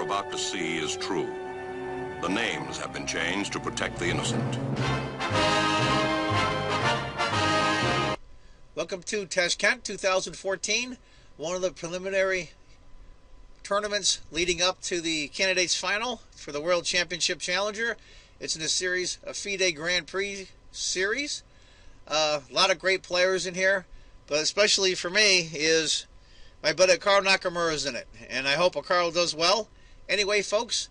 you're about to see is true. The names have been changed to protect the innocent. Welcome to Tashkent 2014, one of the preliminary tournaments leading up to the candidates final for the World Championship Challenger. It's in a series, a FIDE Grand Prix series. A lot of great players in here, but especially for me is my buddy Carl Nakamura is in it, and I hope Carl does well. Anyway, folks,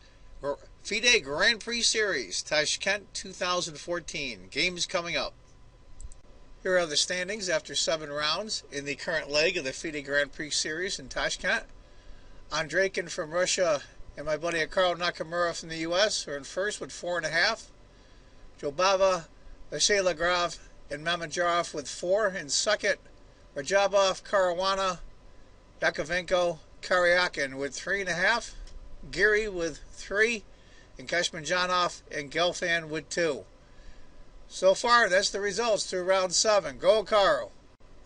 FIDE Grand Prix Series, Tashkent 2014. Games coming up. Here are the standings after 7 rounds in the current leg of the FIDE Grand Prix Series in Tashkent. Andreikin from Russia and my buddy Carl Nakamura from the US are in first with 4.5. Jobava, Vasiligrav, and Mamedyarov with 4 in second. Rajabov, Caruana, Yakovenko, Karyakin with 3.5. Giri with 3. And Kashmanjanov and Gelfand with 2. So far, that's the results through round 7. Go, Carl.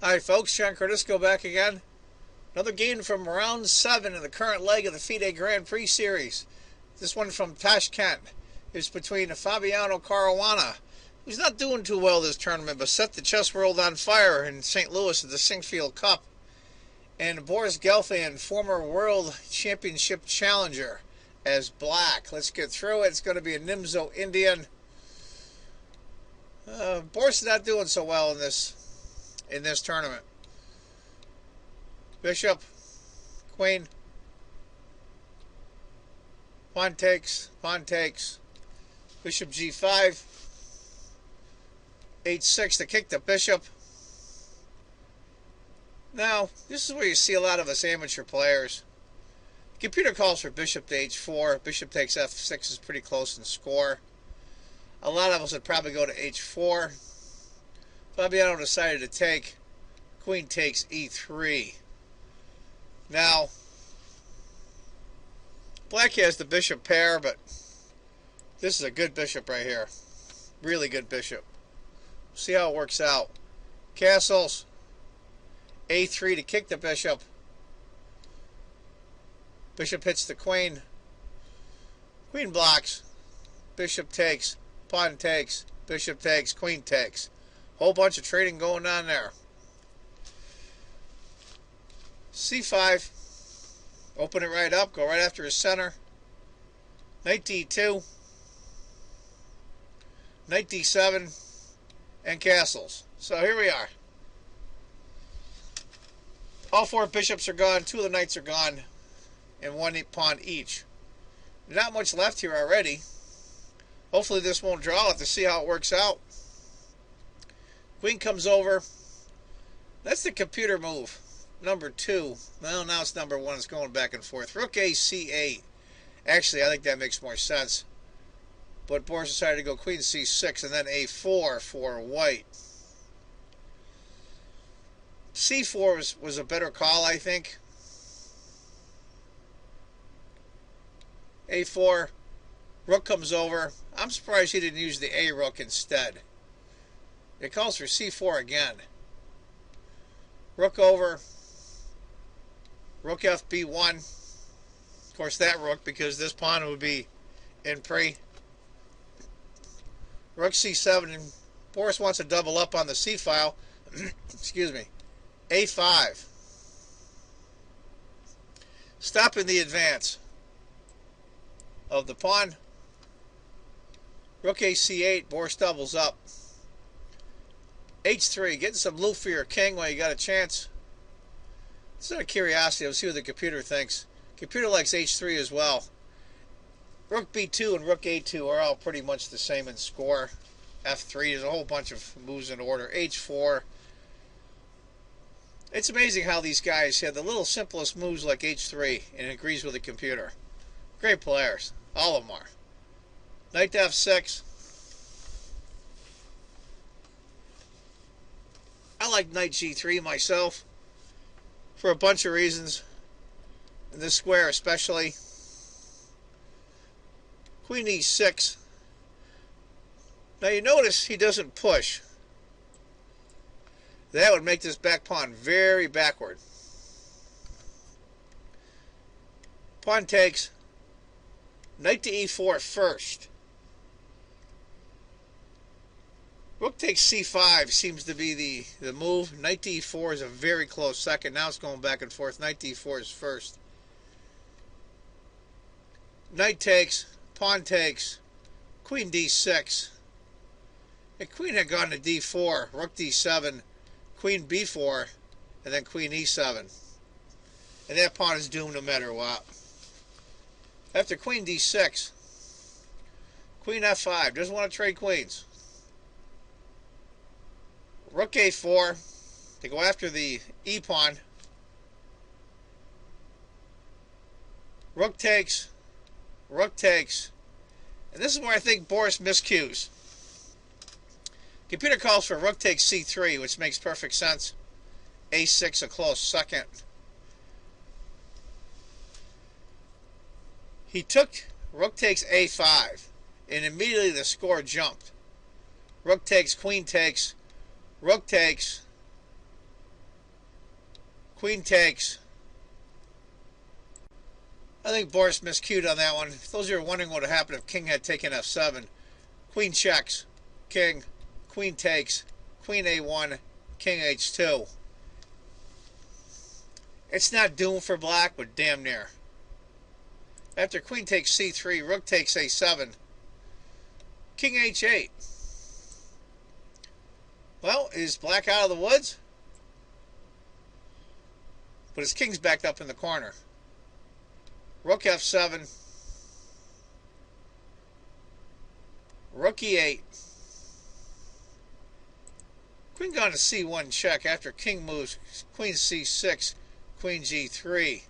Alright, folks, John Cordisco back again. Another game from round 7 in the current leg of the FIDE Grand Prix Series. This one from Tashkent is between Fabiano Caruana, who's not doing too well this tournament, but set the chess world on fire in St. Louis at the Sinkfield Cup, and Boris Gelfand, former World Championship Challenger, as black. Let's get through it. It's going to be a Nimzo Indian. Boris is not doing so well in this tournament. Bishop, Queen, pawn takes, Bishop G5, H6 to kick the bishop. Now, this is where you see a lot of us amateur players. The computer calls for Bishop to H4. Bishop takes F6 is pretty close in score. A lot of us would probably go to H4. Fabiano decided to take. Queen takes E3. Now, black has the bishop pair, but this is a good bishop right here. Really good bishop. See how it works out. Castles. A3 to kick the bishop. Bishop hits the queen. Queen blocks. Bishop takes. Pawn takes. Bishop takes. Queen takes. Whole bunch of trading going on there. C5. Open it right up. Go right after his center. Knight D2. Knight D7. And castles. So here we are. All 4 bishops are gone. 2 of the knights are gone. And 1 pawn each. Not much left here already. Hopefully this won't draw. I'll have to see how it works out. Queen comes over. That's the computer move. Number 2. Well, now it's number 1. It's going back and forth. Rook A, C8. Actually, I think that makes more sense. But Boris decided to go Queen C6 and then A4 for white. C4 was a better call, I think. A4. Rook comes over. I'm surprised he didn't use the A rook instead. It calls for C4 again. Rook over. Rook FB1. Of course, that rook, because this pawn would be in Prix. Rook C7. And Boris wants to double up on the C file. Excuse me. A5. Stopping the advance of the pawn. Rook A C8. Boris doubles up. H3. Getting some loot for your king while you got a chance. It's out of curiosity. Let's see what the computer thinks. Computer likes H3 as well. Rook B2 and Rook A2 are all pretty much the same in score. F3. There's a whole bunch of moves in order. H4. It's amazing how these guys have the little simplest moves like H3 and it agrees with the computer. Great players. All of them are. Knight to F6. I like Knight G3 myself for a bunch of reasons. In this square especially. Queen E6. Now you notice he doesn't push. That would make this back pawn very backward. Pawn takes. Knight to e4 first. Rook takes c5 seems to be the move. Knight to e4 is a very close second. Now it's going back and forth. Knight to e4 is first. Knight takes, pawn takes, queen d6. And queen had gone to d4, rook d7, queen b4, and then queen e7. And that pawn is doomed no matter what. After queen d6, queen f5, doesn't want to trade queens. Rook a4, to go after the e-pawn. Rook takes, and this is where I think Boris miscues. Computer calls for rook takes c3, which makes perfect sense. a6 a close second. He took rook takes a5, and immediately the score jumped. Rook takes, queen takes, rook takes, queen takes. I think Boris miscued on that one. Those who are wondering what would happen if king had taken f7. Queen checks, king, queen takes, queen a1, king h2. It's not doomed for black, but damn near. After queen takes c3, rook takes a7, king h8. Well, is black out of the woods? But his king's backed up in the corner. Rook f7, rook e8, queen gone to c1 check. After king moves, queen c6, queen g3,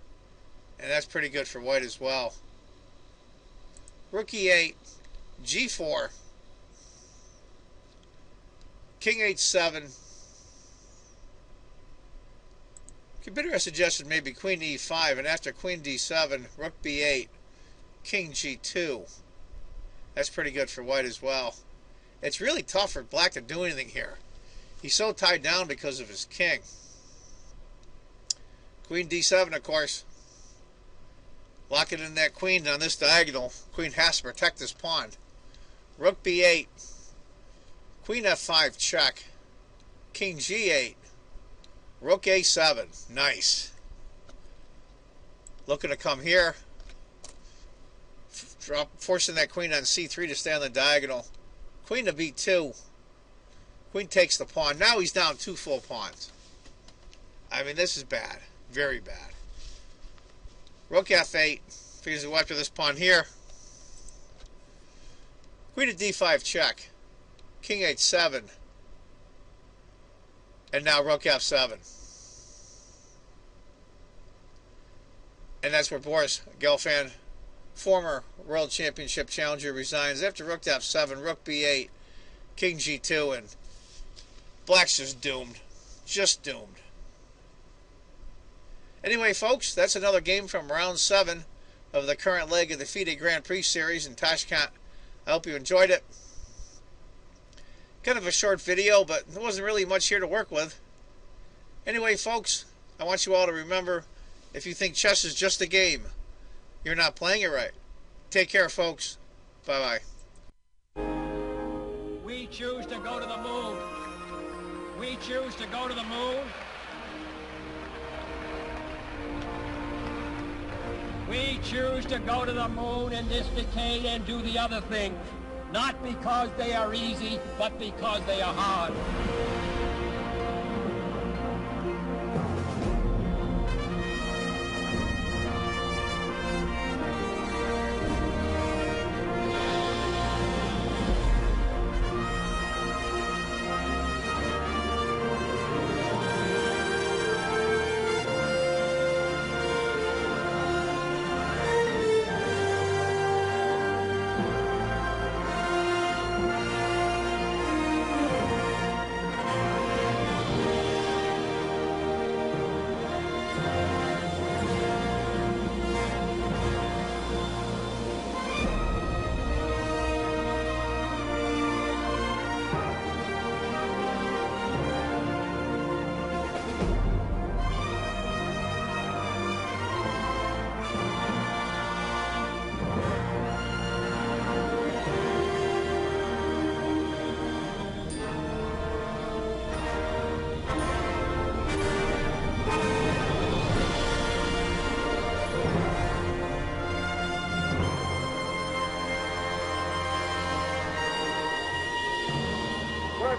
and that's pretty good for white as well. Rook e8, g4, king h7. Computer has suggested maybe queen e5, and after queen d7, rook b8, king g2. That's pretty good for white as well. It's really tough for black to do anything here. He's so tied down because of his king. Queen d7, of course. Locking in that queen on this diagonal. Queen has to protect this pawn. Rook b8, queen f5 check, king g8, rook a7. Nice. Looking to come here. Forcing that queen on c3 to stay on the diagonal. Queen to b2. Queen takes the pawn. Now he's down 2 full pawns. I mean, this is bad. Very bad. Rook f8. Figures to go after this pawn here. Queen to d5 check. King h7. And now rook f7. And that's where Boris Gelfand, former World Championship challenger, resigns. After rook f7, rook b8, king g2, and black's just doomed. Just doomed. Anyway, folks, that's another game from round 7 of the current leg of the FIDE Grand Prix Series in Tashkent. I hope you enjoyed it. Kind of a short video, but there wasn't really much here to work with. Anyway, folks, I want you all to remember, if you think chess is just a game, you're not playing it right. Take care, folks. Bye-bye. We choose to go to the moon. We choose to go to the moon. We choose to go to the moon in this decade and do the other things. Not because they are easy, but because they are hard.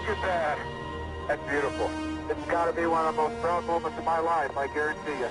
at that. That's beautiful. It's got to be one of the most proud moments of my life, I guarantee you.